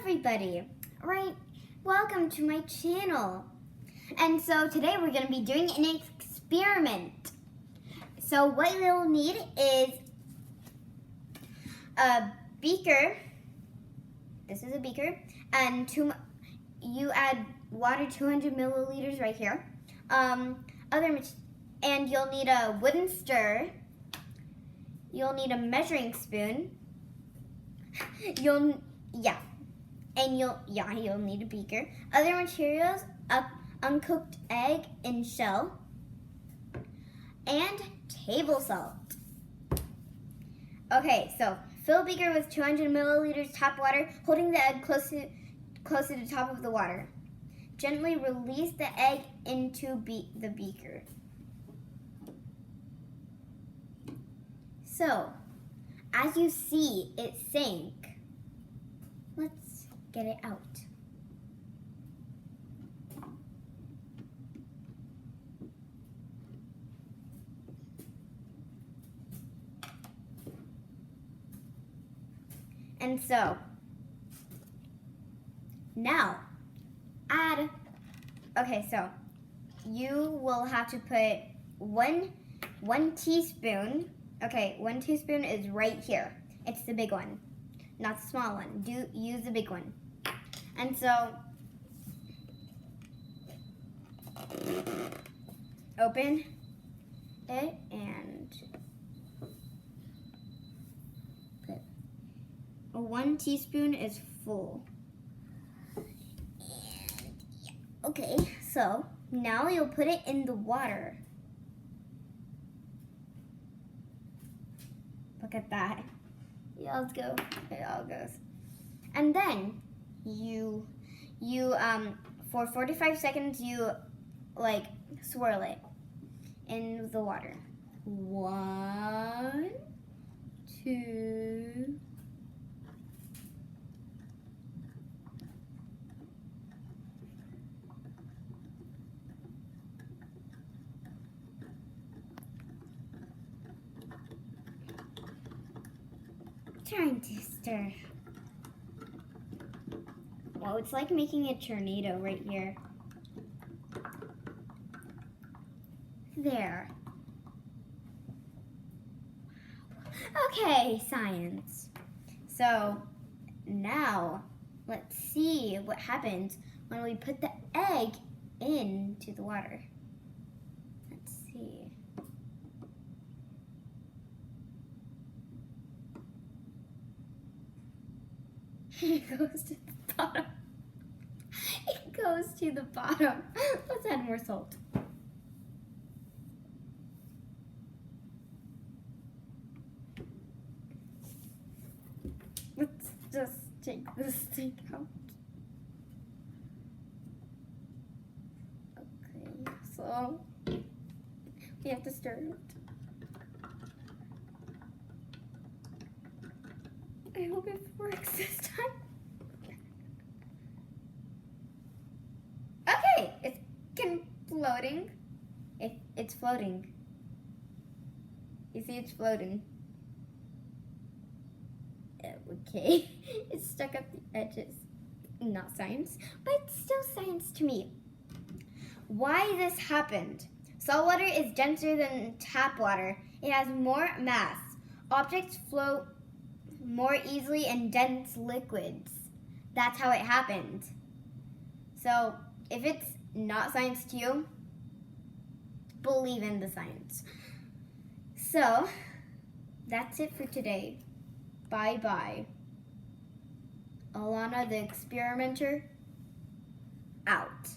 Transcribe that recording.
everybody. Right, welcome to my channel. And so today we're going to be doing an experiment. So what you'll need is a beaker. This is a beaker, and you add water, 200 milliliters right here. And you'll need a wooden stir. You'll need a measuring spoon. You'll need a beaker. Other materials: a uncooked egg in shell and table salt. Okay, so fill beaker with 200 milliliters tap water, holding the egg close to the top of the water. Gently release the egg into the beaker. So, as you see, it sank. Let's get it out. And so, now, so you will have to put one teaspoon. Okay, 1 teaspoon is right here. It's the big one, not the small one. Use the big one. And so, open it and put 1 teaspoon is full. Okay, so now you'll put it in the water. Look at that. Yeah, let's go. It all goes. And then you for 45 seconds you swirl it in the water. 1, 2. Trying to stir. Well, it's like making a tornado right here. There. Okay, science. So now let's see what happens when we put the egg into the water. Let's see. It goes to the bottom. It goes to the bottom. Let's add more salt. Let's just take this thing out. Okay, so we have to stir it. I hope it works this time. Okay, it's floating. It's floating. You see, it's floating. Okay, it's stuck at the edges. Not science, but it's still science to me. Why this happened? Salt water is denser than tap water. It has more mass. Objects float more easily in dense liquids. That's how it happened. So if it's not science to you, believe in the science. So that's it for today. Bye-bye. Alana the experimenter, out.